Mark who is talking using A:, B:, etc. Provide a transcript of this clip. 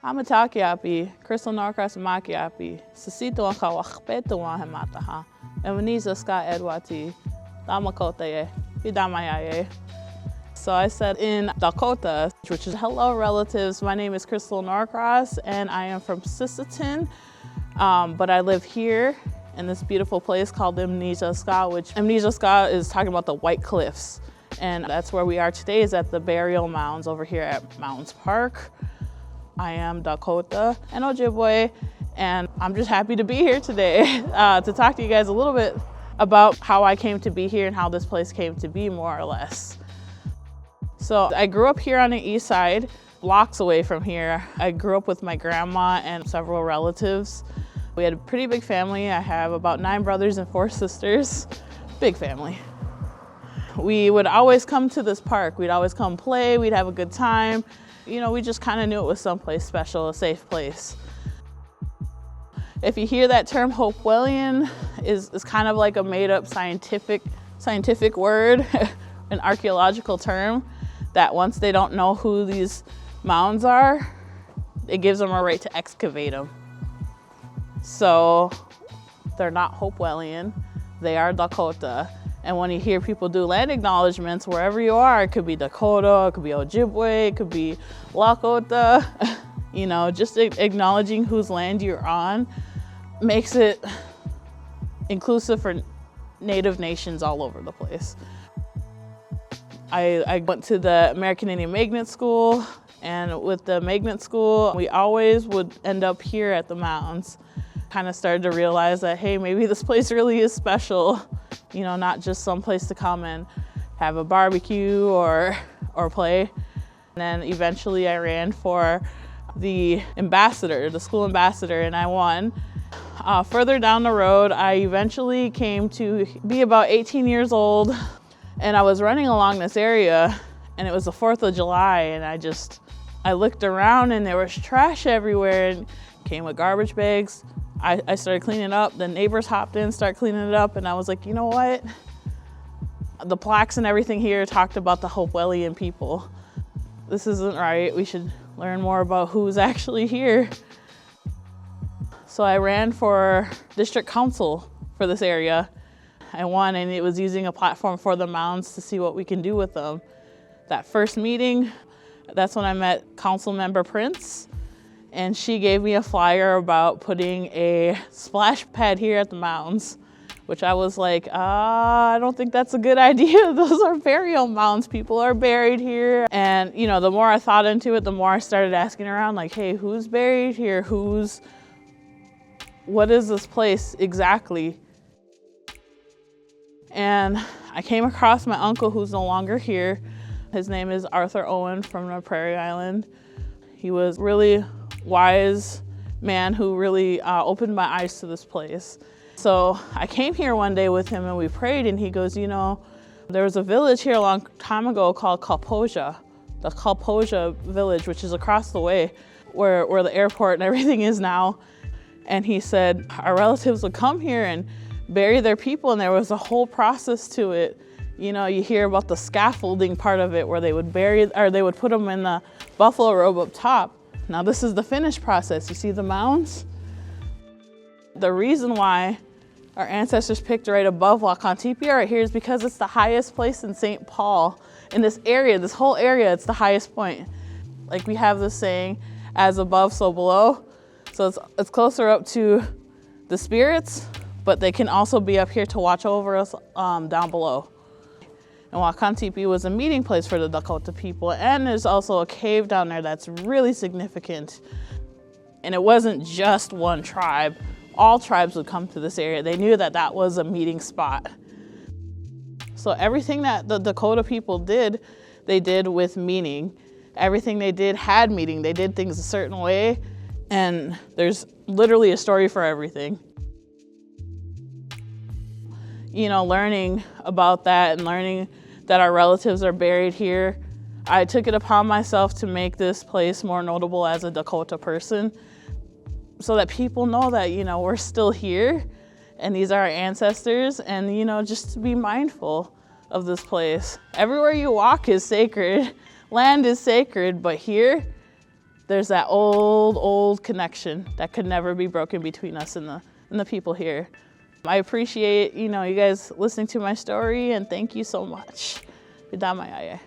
A: Hamatakiapi, Crystal Norcross Makiapi, Sisseton Wahpeton Dakota, Humanities Edwati, Damakotaye, Vidamayaye. So I said in Dakota, which is hello relatives, my name is Crystal Norcross and I am from Sisseton, but I live here in this beautiful place called Humanities, which Humanities is talking about the White Cliffs. And that's where we are today, is at the burial mounds over here at Mounds Park. I am Dakota and Ojibwe, and I'm just happy to be here today to talk to you guys a little bit about how I came to be here and how this place came to be, more or less. So I grew up here on the east side, blocks away from here. I grew up with my grandma and several relatives. We had a pretty big family. I have about 9 brothers and 4 sisters. Big family. We would always come to this park. We'd always come play, we'd have a good time. You know, we just kind of knew it was someplace special, a safe place. If you hear that term, Hopewellian is kind of like a made-up scientific word, an archaeological term, that once they don't know who these mounds are, it gives them a right to excavate them. So they're not Hopewellian, they are Dakota. And when you hear people do land acknowledgements, wherever you are, it could be Dakota, it could be Ojibwe, it could be Lakota, you know, just acknowledging whose land you're on makes it inclusive for Native nations all over the place. I went to the American Indian Magnet School, and with the Magnet School, we always would end up here at the mounds. Kind of started to realize that, hey, maybe this place really is special. You know, not just some place to come and have a barbecue or play. And then eventually I ran for the ambassador, the school ambassador, and I won. Further down the road, I eventually came to be about 18 years old, and I was running along this area, and it was the 4th of July, and I looked around and there was trash everywhere, and came with garbage bags. I started cleaning up, the neighbors hopped in, started cleaning it up, and I was like, you know what? The plaques and everything here talked about the Hopewellian people. This isn't right, we should learn more about who's actually here. So I ran for district council for this area. I won, and it was using a platform for the mounds to see what we can do with them. That first meeting, that's when I met council member Prince. And she gave me a flyer about putting a splash pad here at the mounds, which I was like, I don't think that's a good idea. Those are burial mounds. People are buried here. And you know, the more I thought into it, the more I started asking around, like, hey, who's buried here? What is this place exactly? And I came across my uncle, who's no longer here. His name is Arthur Owen from the Prairie Island. He was really wise man who really opened my eyes to this place. So I came here one day with him and we prayed, and he goes, you know, there was a village here a long time ago called Kalpoja, the Kalpoja village, which is across the way where the airport and everything is now. And he said our relatives would come here and bury their people, and there was a whole process to it. You know, you hear about the scaffolding part of it where they would they would put them in the buffalo robe up top. Now this is the finished process. You see the mounds? The reason why our ancestors picked right above Wakantipia right here is because it's the highest place in St. Paul. In this area, this whole area, it's the highest point. Like we have this saying, as above, so below. So it's closer up to the spirits, but they can also be up here to watch over us down below. And Wakantipia was a meeting place for the Dakota people, and there's also a cave down there that's really significant. And it wasn't just one tribe. All tribes would come to this area. They knew that that was a meeting spot. So everything that the Dakota people did, they did with meaning. Everything they did had meaning. They did things a certain way, and there's literally a story for everything. You know, learning about that and learning that our relatives are buried here, I took it upon myself to make this place more notable as a Dakota person, so that people know that, you know, we're still here and these are our ancestors, and, you know, just to be mindful of this place. Everywhere you walk is sacred. Land is sacred, but here, there's that old connection that could never be broken between us and the people here. I appreciate, you guys listening to my story, and thank you so much. Vidamayaye.